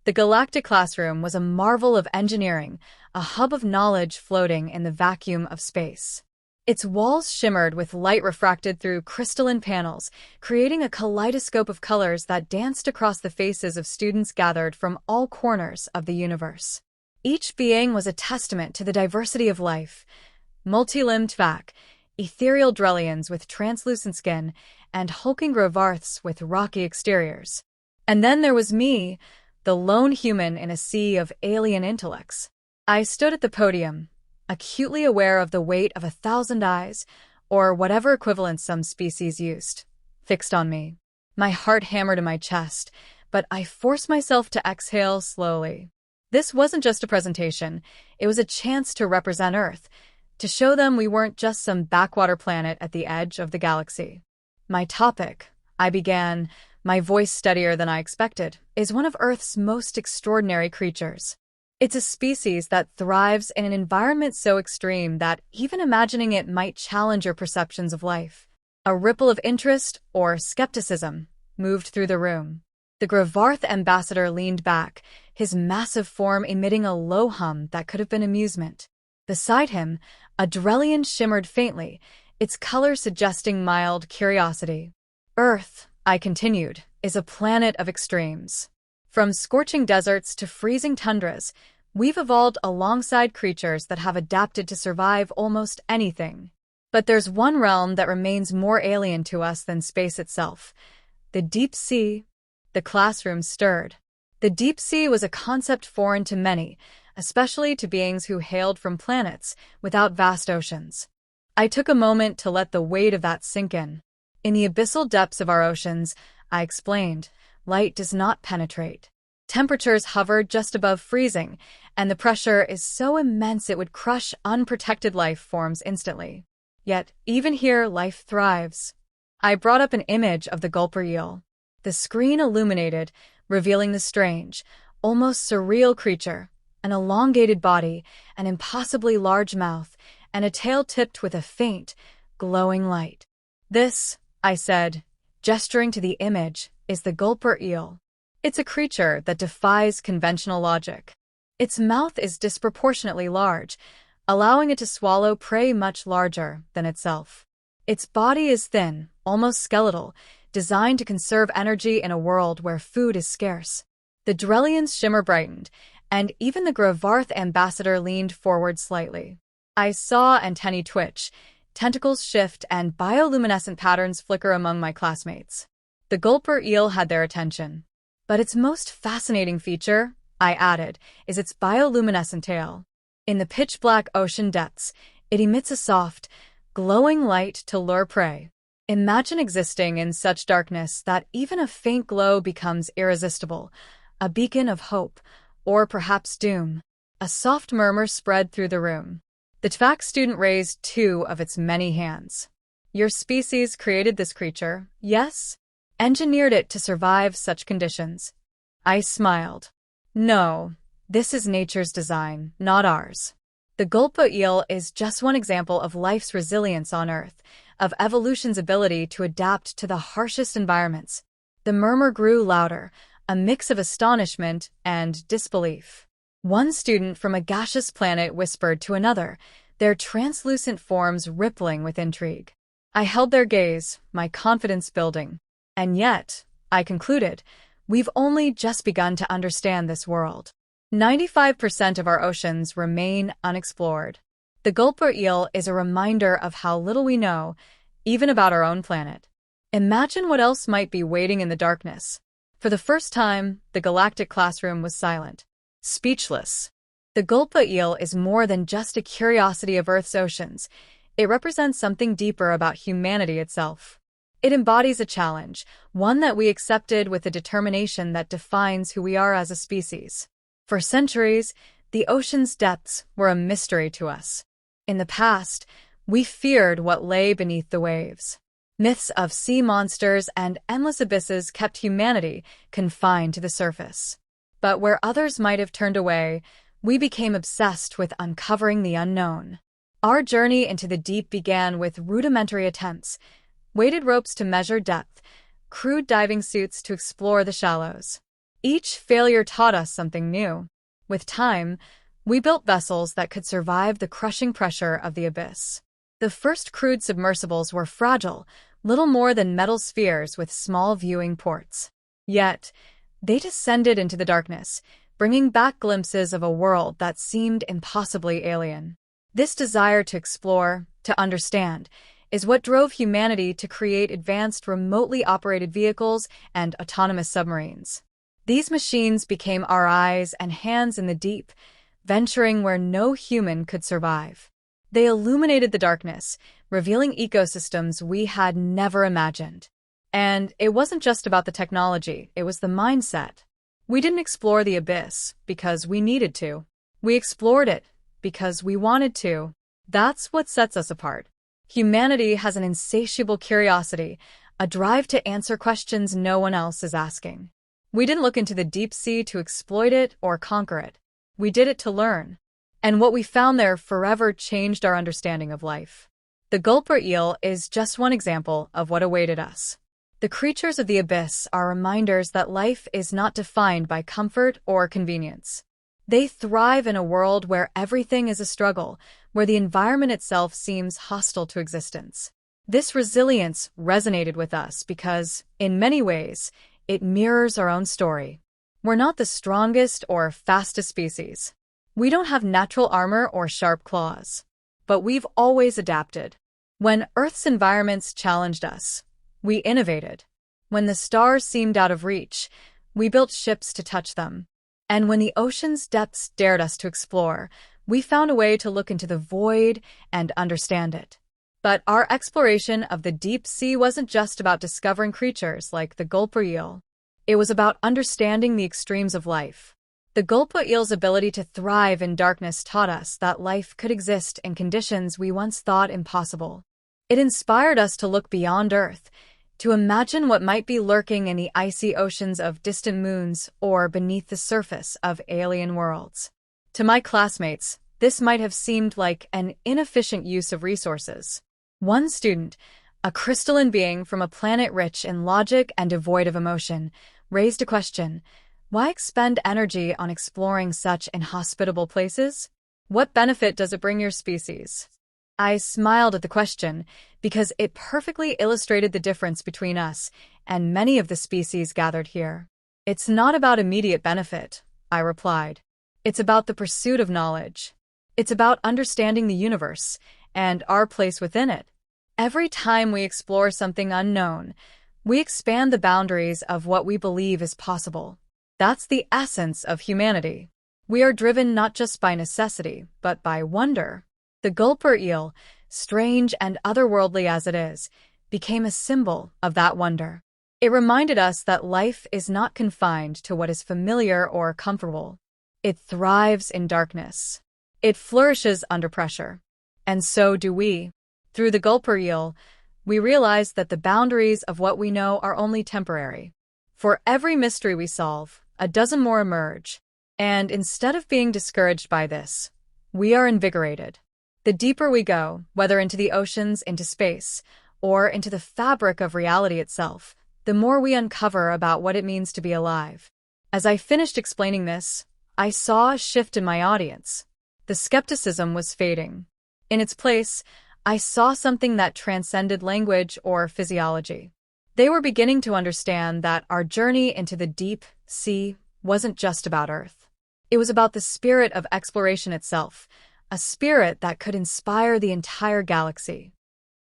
The Galactic Classroom was a marvel of engineering, a hub of knowledge floating in the vacuum of space. Its walls shimmered with light refracted through crystalline panels, creating a kaleidoscope of colors that danced across the faces of students gathered from all corners of the universe. Each being was a testament to the diversity of life: multi-limbed Tvak, ethereal Drellians with translucent skin, and hulking Grovarths with rocky exteriors. And then there was me, the lone human in a sea of alien intellects. I stood at the podium, acutely aware of the weight of 1,000 eyes, or whatever equivalent some species used, fixed on me. My heart hammered in my chest, but I forced myself to exhale slowly. This wasn't just a presentation, it was a chance to represent Earth, to show them we weren't just some backwater planet at the edge of the galaxy. My topic, I began, my voice steadier than I expected, is one of Earth's most extraordinary creatures. It's a species that thrives in an environment so extreme that even imagining it might challenge your perceptions of life. A ripple of interest, or skepticism, moved through the room. The Grovarth ambassador leaned back, his massive form emitting a low hum that could have been amusement. Beside him, a Drellian shimmered faintly, its color suggesting mild curiosity. Earth, I continued, is a planet of extremes. From scorching deserts to freezing tundras, we've evolved alongside creatures that have adapted to survive almost anything. But there's one realm that remains more alien to us than space itself: the deep sea. The classroom stirred. The deep sea was a concept foreign to many, especially to beings who hailed from planets without vast oceans. I took a moment to let the weight of that sink in. In the abyssal depths of our oceans, I explained, light does not penetrate. Temperatures hover just above freezing, and the pressure is so immense it would crush unprotected life forms instantly. Yet, even here, life thrives. I brought up an image of the Gulper eel. The screen illuminated, revealing the strange, almost surreal creature: an elongated body, an impossibly large mouth, and a tail tipped with a faint, glowing light. This, I said, gesturing to the image, is the Gulper eel. It's a creature that defies conventional logic. Its mouth is disproportionately large, allowing it to swallow prey much larger than itself. Its body is thin, almost skeletal, designed to conserve energy in a world where food is scarce. The Drellian's shimmer brightened, and even the Grovarth ambassador leaned forward slightly. I saw antennae twitch, tentacles shift, and bioluminescent patterns flicker among my classmates. The Gulper eel had their attention. But its most fascinating feature, I added, is its bioluminescent tail. In the pitch-black ocean depths, it emits a soft, glowing light to lure prey. Imagine existing in such darkness that even a faint glow becomes irresistible, a beacon of hope, or perhaps doom. A soft murmur spread through the room. The Tvak student raised two of its many hands. Your species created this creature, yes? Engineered it to survive such conditions. I smiled. No, this is nature's design, not ours. The Gulper eel is just one example of life's resilience on Earth, of evolution's ability to adapt to the harshest environments. The murmur grew louder, a mix of astonishment and disbelief. One student from a gaseous planet whispered to another, their translucent forms rippling with intrigue. I held their gaze, my confidence building. And yet, I concluded, we've only just begun to understand this world. 95% of our oceans remain unexplored. The Gulper eel is a reminder of how little we know, even about our own planet. Imagine what else might be waiting in the darkness. For the first time, the Galactic Classroom was silent, speechless. The Gulper eel is more than just a curiosity of Earth's oceans. It represents something deeper about humanity itself. It embodies a challenge, one that we accepted with a determination that defines who we are as a species. For centuries, the ocean's depths were a mystery to us. In the past, we feared what lay beneath the waves. Myths of sea monsters and endless abysses kept humanity confined to the surface. But where others might have turned away, we became obsessed with uncovering the unknown. Our journey into the deep began with rudimentary attempts: weighted ropes to measure depth, crude diving suits to explore the shallows. Each failure taught us something new. With time, we built vessels that could survive the crushing pressure of the abyss. The first crude submersibles were fragile, little more than metal spheres with small viewing ports. Yet, they descended into the darkness, bringing back glimpses of a world that seemed impossibly alien. This desire to explore, to understand, is what drove humanity to create advanced remotely operated vehicles and autonomous submarines. These machines became our eyes and hands in the deep, venturing where no human could survive. They illuminated the darkness, revealing ecosystems we had never imagined. And it wasn't just about the technology, it was the mindset. We didn't explore the abyss because we needed to. We explored it because we wanted to. That's what sets us apart. Humanity has an insatiable curiosity, a drive to answer questions no one else is asking. We didn't look into the deep sea to exploit it or conquer it. We did it to learn. And what we found there forever changed our understanding of life. The Gulper eel is just one example of what awaited us. The creatures of the abyss are reminders that life is not defined by comfort or convenience. They thrive in a world where everything is a struggle, where the environment itself seems hostile to existence. This resilience resonated with us because, in many ways, it mirrors our own story. We're not the strongest or fastest species. We don't have natural armor or sharp claws. But we've always adapted. When Earth's environments challenged us, we innovated. When the stars seemed out of reach, we built ships to touch them. And when the ocean's depths dared us to explore, we found a way to look into the void and understand it. But our exploration of the deep sea wasn't just about discovering creatures like the Gulper eel. It was about understanding the extremes of life. The Gulper eel's ability to thrive in darkness taught us that life could exist in conditions we once thought impossible. It inspired us to look beyond Earth, to imagine what might be lurking in the icy oceans of distant moons or beneath the surface of alien worlds. To my classmates, this might have seemed like an inefficient use of resources. One student, a crystalline being from a planet rich in logic and devoid of emotion, raised a question. Why expend energy on exploring such inhospitable places? What benefit does it bring your species? I smiled at the question because it perfectly illustrated the difference between us and many of the species gathered here. It's not about immediate benefit, I replied. It's about the pursuit of knowledge. It's about understanding the universe and our place within it. Every time we explore something unknown, we expand the boundaries of what we believe is possible. That's the essence of humanity. We are driven not just by necessity, but by wonder. The Gulper eel, strange and otherworldly as it is, became a symbol of that wonder. It reminded us that life is not confined to what is familiar or comfortable. It thrives in darkness. It flourishes under pressure. And so do we. Through the Gulper eel, we realize that the boundaries of what we know are only temporary. For every mystery we solve, a dozen more emerge. And instead of being discouraged by this, we are invigorated. The deeper we go, whether into the oceans, into space, or into the fabric of reality itself, the more we uncover about what it means to be alive. As I finished explaining this, I saw a shift in my audience. The skepticism was fading. In its place, I saw something that transcended language or physiology. They were beginning to understand that our journey into the deep sea wasn't just about Earth. It was about the spirit of exploration itself, a spirit that could inspire the entire galaxy.